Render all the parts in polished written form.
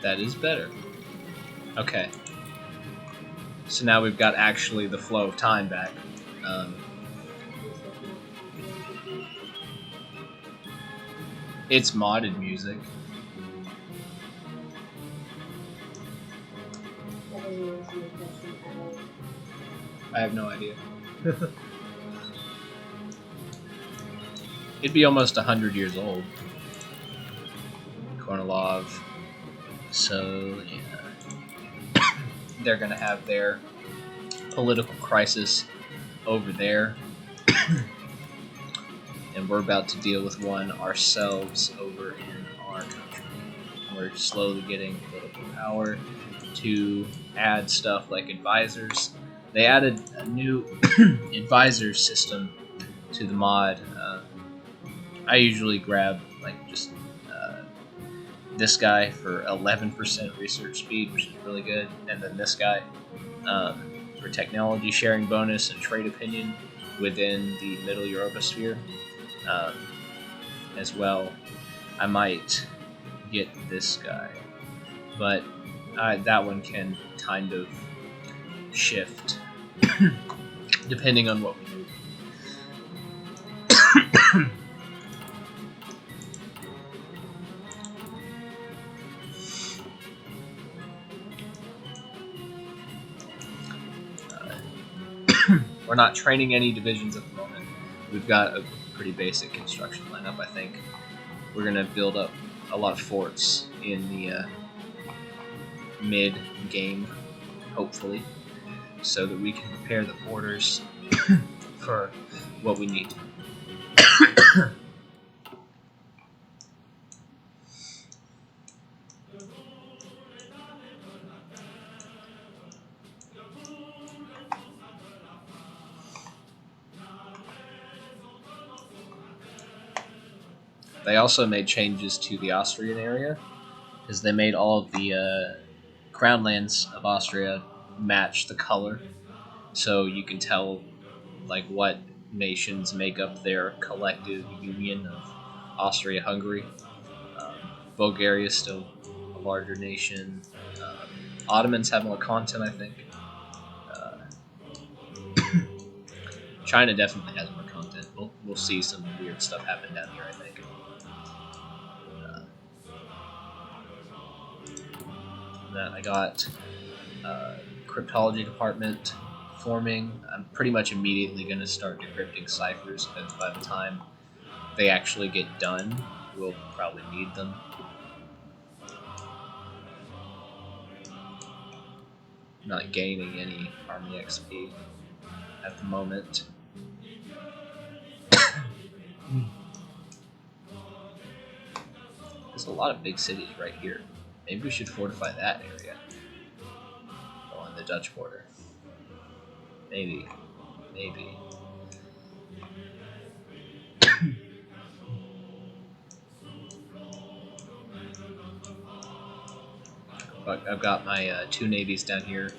That is better. Okay. So now we've got actually the flow of time back. It's modded music. I have no idea. It'd be almost 100 years old. Kornilov. So, yeah. They're going to have their political crisis over there. And we're about to deal with one ourselves over in our country. We're slowly getting political power to add stuff like advisors. They added a new advisor system to the mod. I usually grab like just this guy for 11% research speed, which is really good, and then this guy for technology sharing bonus and trade opinion within the Middle Europosphere. As well, I might get this guy, but that one can kind of shift depending on what we do. We're not training any divisions at the moment. We've got a pretty basic construction lineup, I think. We're going to build up a lot of forts in the mid-game, hopefully, so that we can prepare the borders for what we need. They also made changes to the Austrian area, because they made all of the crown lands of Austria match the color, so you can tell like what nations make up their collective union of Austria-Hungary. Bulgaria is still a larger nation. Ottomans have more content, I think. China definitely has more content. We'll see some weird stuff happen down here, I think. That I got cryptology department forming. I'm pretty much immediately going to start decrypting ciphers, because by the time they actually get done, we'll probably need them. Not gaining any army XP at the moment. There's a lot of big cities right here. Maybe we should fortify that area on the Dutch border. Maybe. But I've got my two navies down here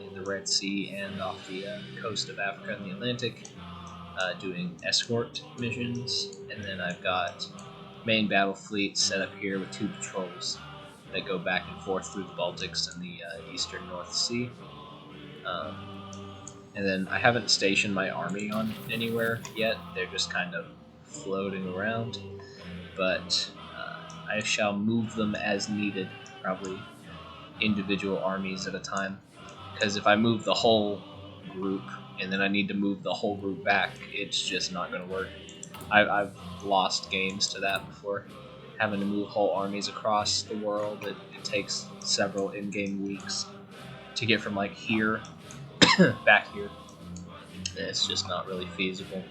in the Red Sea and off the coast of Africa and the Atlantic, doing escort missions. And then I've got main battle fleet set up here with two patrols that go back and forth through the Baltics and the eastern North Sea. And then I haven't stationed my army on anywhere yet. They're just kind of floating around. But I shall move them as needed, probably individual armies at a time. Because if I move the whole group and then I need to move the whole group back, it's just not going to work. I've lost games to that before. Having to move whole armies across the world, it takes several in-game weeks to get from like here back here. It's just not really feasible.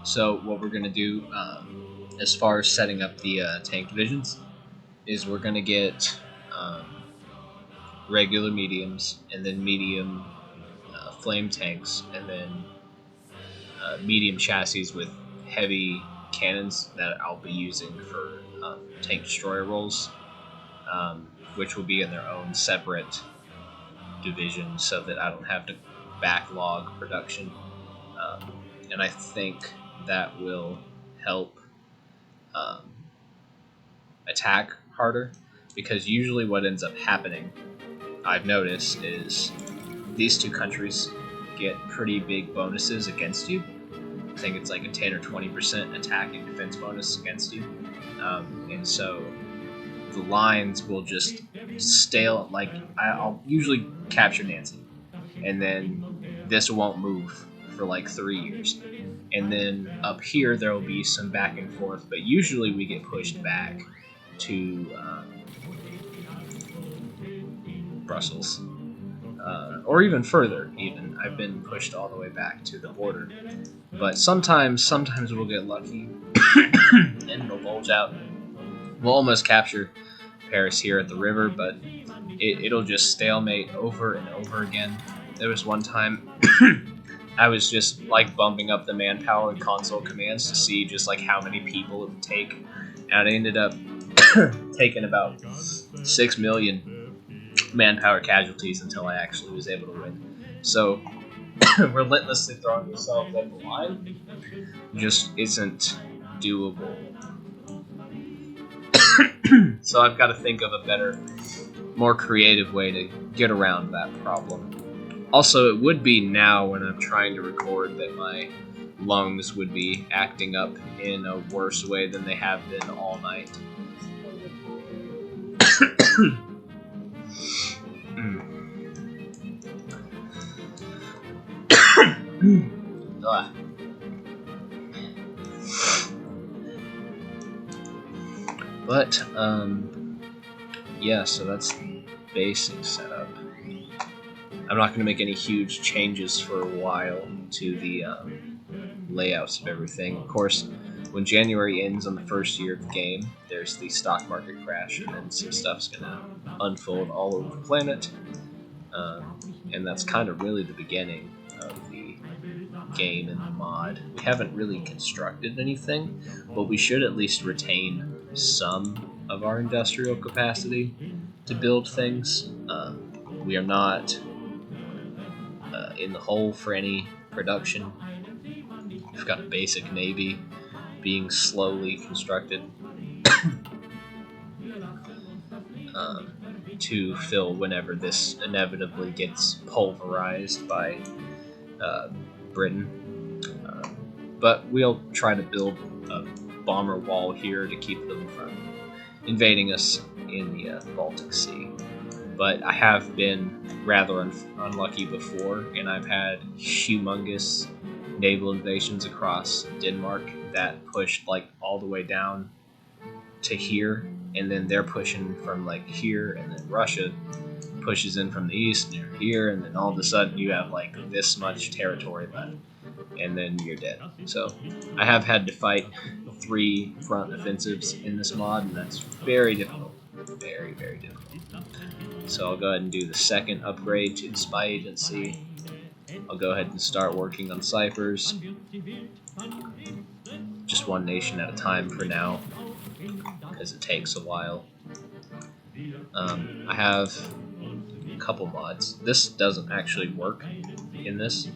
So what we're going to do as far as setting up the tank divisions is we're gonna get um, regular mediums, and then medium flame tanks, and then medium chassis with heavy cannons that I'll be using for tank destroyer rolls, which will be in their own separate division so that I don't have to backlog production. Um, and I think that will help um, attack harder, because usually what ends up happening, I've noticed, is these two countries get pretty big bonuses against you. I think it's like a 10 or 20% attack and defense bonus against you. And so the lines will just stale. Like, I'll usually capture Nancy, and then this won't move for like 3 years. And then up here, there will be some back and forth, but usually we get pushed back to Brussels. Or even further. Even I've been pushed all the way back to the border, but sometimes we'll get lucky and it'll bulge out. We'll almost capture Paris here at the river, but it'll just stalemate over and over again. There was one time I was just like bumping up the manpower and console commands to see just like how many people it would take, and I ended up taking about 6 million manpower casualties until I actually was able to win. So relentlessly throwing yourself at the line just isn't doable. So I've got to think of a better, more creative way to get around that problem. Also, it would be now when I'm trying to record that my lungs would be acting up in a worse way than they have been all night. But, yeah, so that's the basic setup. I'm not going to make any huge changes for a while to the layouts of everything. Of course, when January ends on the first year of the game, there's the stock market crash, and then some stuff's going to unfold all over the planet. And that's kind of really the beginning of the game and the mod. We haven't really constructed anything, but we should at least retain some of our industrial capacity to build things. We are not in the hole for any production. We've got a basic navy being slowly constructed um, to fill whenever this inevitably gets pulverized by uh, Britain. But we'll try to build a bomber wall here to keep them from invading us in the Baltic Sea. But I have been rather unlucky before, and I've had humongous naval invasions across Denmark that pushed like all the way down to here, and then they're pushing from like here, and then Russia pushes in from the east near here, and then all of a sudden you have like this much territory left, and then you're dead. So I have had to fight 3 front offensives in this mod, and that's very difficult. Very, very difficult. So I'll go ahead and do the second upgrade to the spy agency. I'll go ahead and start working on ciphers. Just one nation at a time for now, because it takes a while. I have a couple mods. This doesn't actually work in this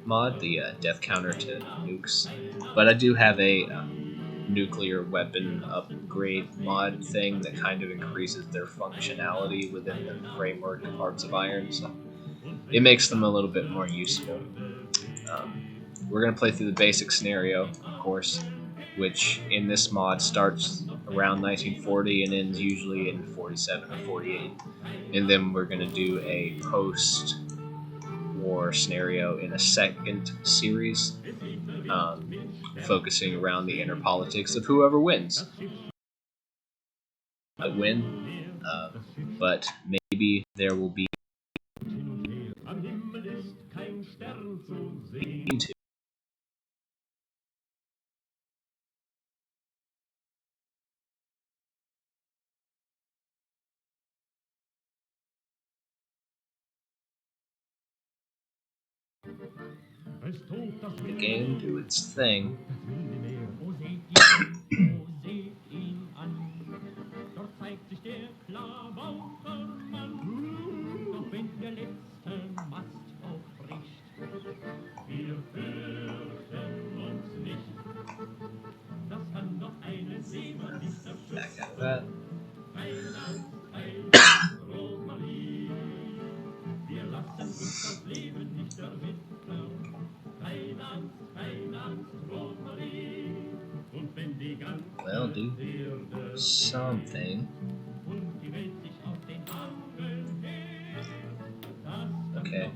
mod, the death counter to nukes, but I do have a nuclear weapon upgrade mod thing that kind of increases their functionality within the framework of Hearts of Iron, so it makes them a little bit more useful. We're going to play through the basic scenario, of course, which in this mod starts around 1940 and ends usually in 47 or 48. And then we're going to do a post-war scenario in a second series, focusing around the inner politics of whoever wins. I win, but maybe there will be The game do its thing. Back out of that. Well, do something. Okay.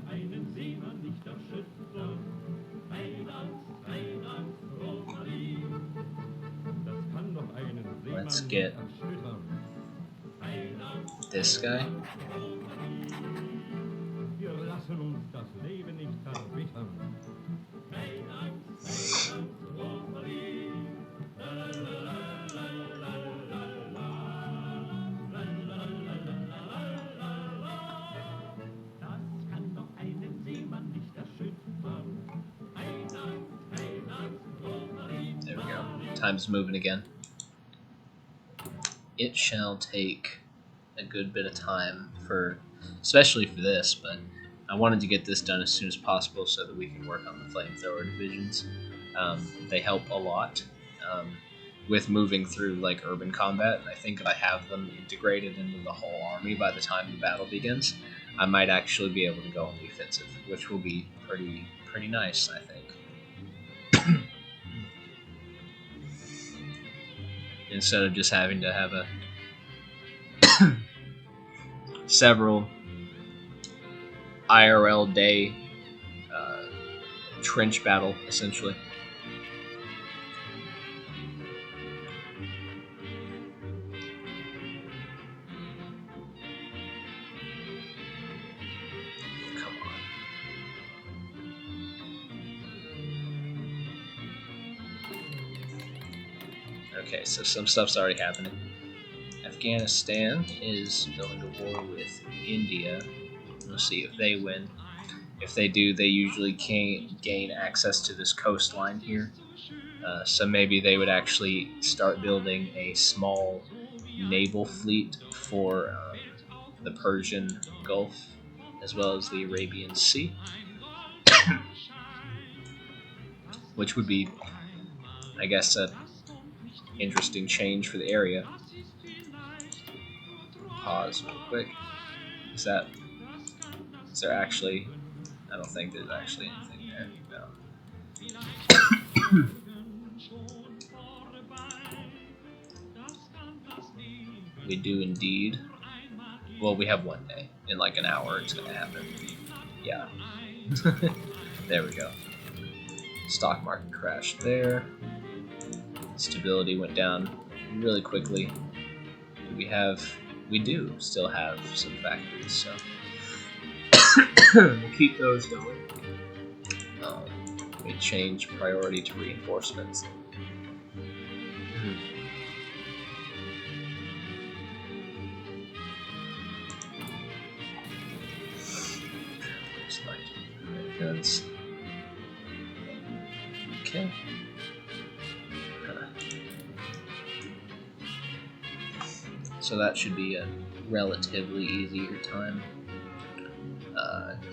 Let's get this guy. There we go. Time's moving again. It shall take a good bit of time especially for this, but I wanted to get this done as soon as possible so that we can work on the flamethrower divisions. They help a lot with moving through like urban combat, and I think if I have them integrated into the whole army by the time the battle begins, I might actually be able to go on the offensive, which will be pretty nice, I think. Instead of just having to have a several IRL day trench battle, essentially. Come on. Okay, so some stuff's already happening. Afghanistan is going to war with India. We'll see if they win. If they do, they usually can't gain access to this coastline here. So maybe they would actually start building a small naval fleet for the Persian Gulf as well as the Arabian Sea. Which would be, I guess, a interesting change for the area. Pause real quick. Is there actually... I don't think there's actually anything there. No. We do indeed. Well, we have one day. In like an hour it's going to happen. Yeah. There we go. Stock market crashed there. Stability went down really quickly. We do still have some factories, so we'll keep those going. We change priority to reinforcements. Guns. Okay. So that should be a relatively easier time.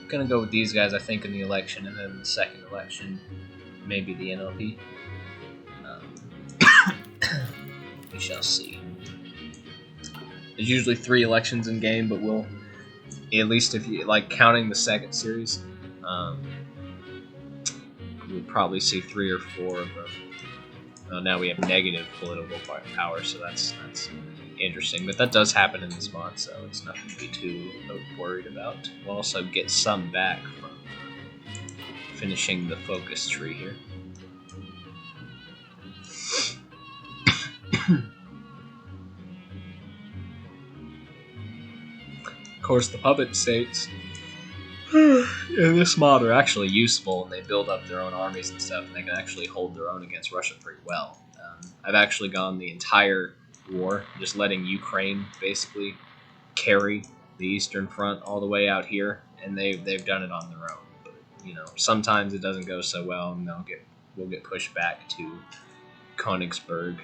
Gonna go with these guys, I think, in the election, and then the second election, maybe the NLP. We shall see. There's usually 3 elections in game, but we'll, at least if you like counting the second series, we'll probably see 3 or 4 of them. Now we have negative political power, so that's interesting. But that does happen in this mod, so it's nothing to be too worried about. We'll also get some back from finishing the focus tree here. Of course, the puppet states in this mod are actually useful, and they build up their own armies and stuff, and they can actually hold their own against Russia pretty well. I've actually gone the entire war, just letting Ukraine basically carry the Eastern Front all the way out here, and they've done it on their own. But sometimes it doesn't go so well, and we'll get pushed back to Königsberg.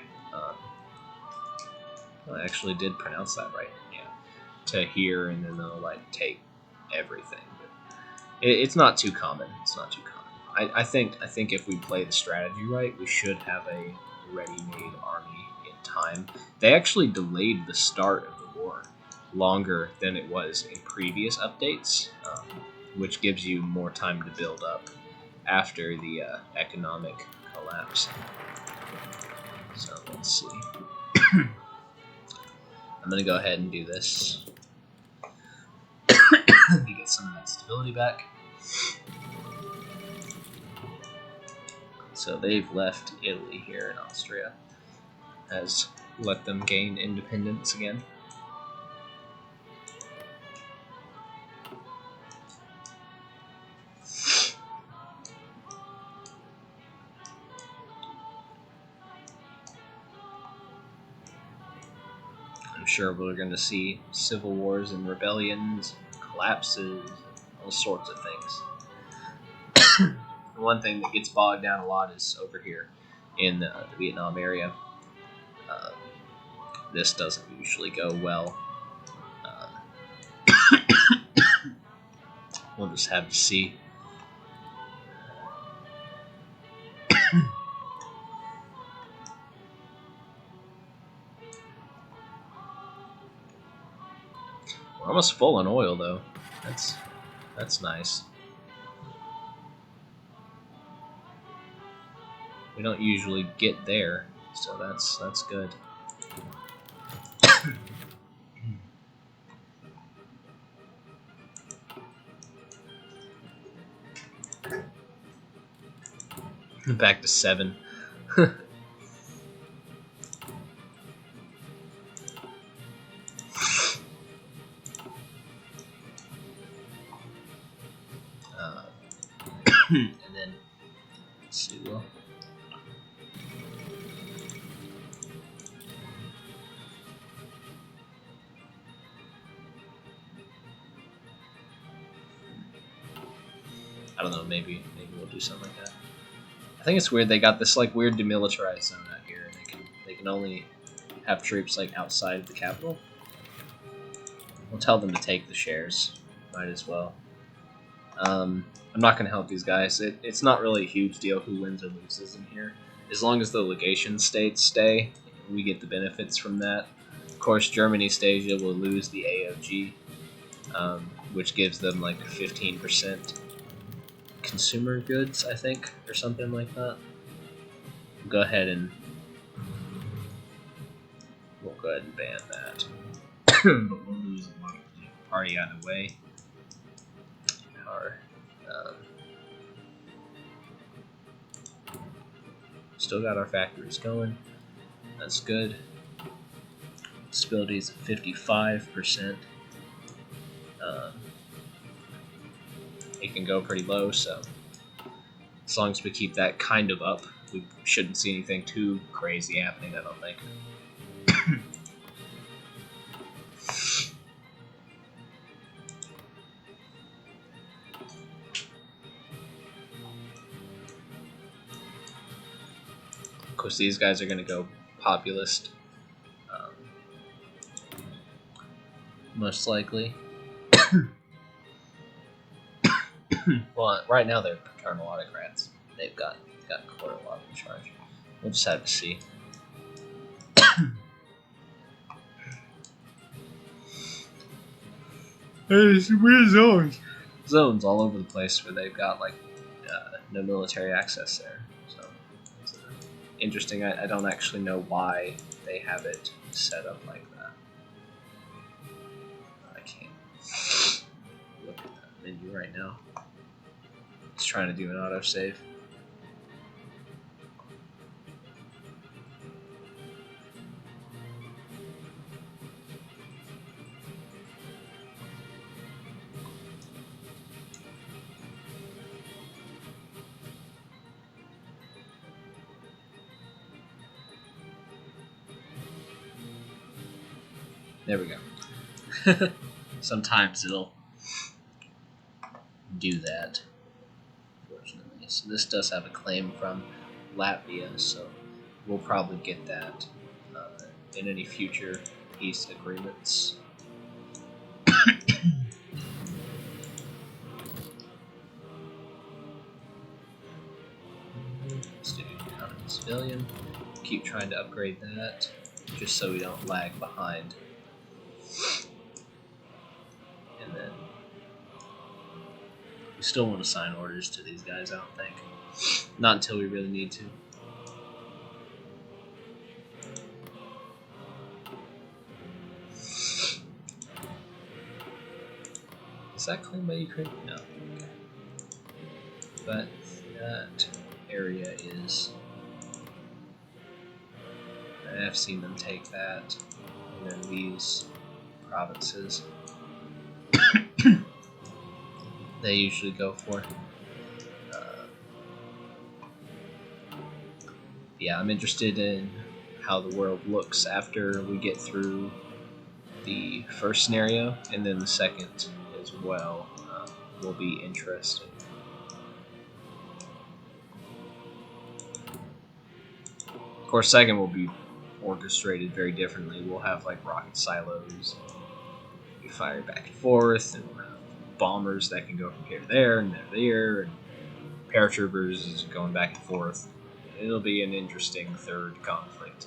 I actually did pronounce that right. Yeah, to here, and then they'll take everything. But it's not too common. It's not too common. I think if we play the strategy right, we should have a ready-made army in time. They actually delayed the start of the war longer than it was in previous updates, which gives you more time to build up after the economic collapse. So let's see. I'm going to go ahead and do this to get some of that stability back. So they've left Italy here, and Austria has let them gain independence again. I'm sure we're going to see civil wars and rebellions, collapses, all sorts of things. One thing that gets bogged down a lot is over here in the Vietnam area. This doesn't usually go well. We'll just have to see. We're almost full on oil, though. That's nice. We don't usually get there, so that's good. Back to 7. And then let's see. Well, I don't know. Maybe we'll do something like that. I think it's weird they got this weird demilitarized zone out here, and they can only have troops outside of the capital. We'll tell them to take the shares. Might as well. I'm not going to help these guys. It's not really a huge deal who wins or loses in here. As long as the legation states stay, we get the benefits from that. Of course, Germany Stasia will lose the AOG, which gives them 15% consumer goods, I think, or something like that. We'll go ahead and ban that. But we'll lose a lot of political party either way. Still got our factories going. That's good. Stability is 55%. It can go pretty low, so as long as we keep that kind of up, we shouldn't see anything too crazy happening, I don't think. Of course, these guys are going to go populist, most likely. Well, right now they're paternal autocrats. They've got quite a lot in charge. We'll just have to see. There's weird zones all over the place where they've got no military access there. So it's interesting. I don't actually know why they have it set up like that. I can't look at that menu right now. It's trying to do an autosave. There we go. Sometimes it'll do that. So this does have a claim from Latvia, so we'll probably get that in any future peace agreements. Let's do common civilian. Keep trying to upgrade that, just so we don't lag behind. And then we still want to sign orders to these guys, I don't think. Not until we really need to. Is that claimed by Ukraine? No. Okay. But that area is... I have seen them take that. And then these provinces they usually go for. Yeah, I'm interested in how the world looks after we get through the first scenario, and then the second as well will be interesting. Of course, second will be orchestrated very differently. We'll have like rocket silos, be fired back and forth, and we'll have bombers that can go from here to there and there, and paratroopers is going back and forth. It'll be an interesting third conflict.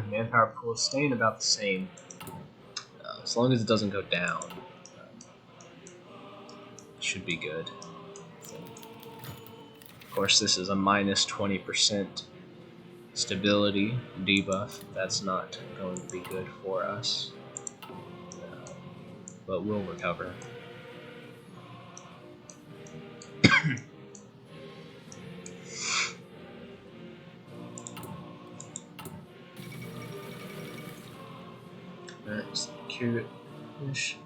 Manpower pool is staying about the same, as long as it doesn't go down. It should be good. Of course, this is a minus 20% stability debuff. That's not going to be good for us, but we'll recover. Alright, secure-ish.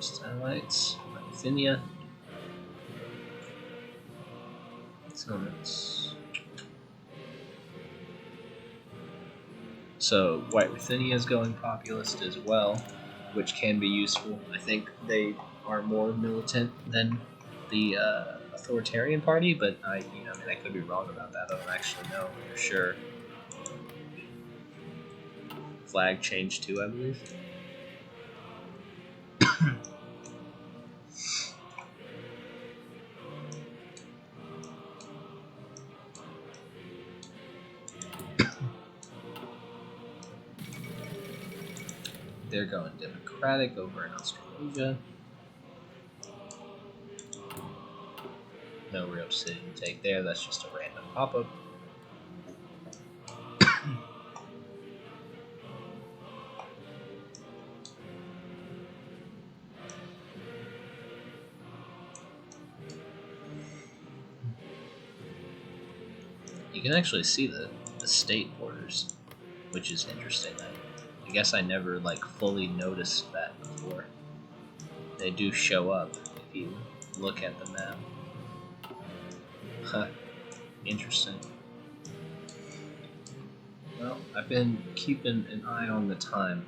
Satellites, Bithynia. So White Bithynia is going populist as well, which can be useful. I think they are more militant than the authoritarian party, but I could be wrong about that. I don't actually know for sure. Flag change too, I believe. They're going democratic over in Australasia. No real city to take there. That's just a random pop-up. You can actually see the state borders, which is interesting. I guess I never fully noticed that before. They do show up if you look at the map. Huh. Interesting. Well, I've been keeping an eye on the time.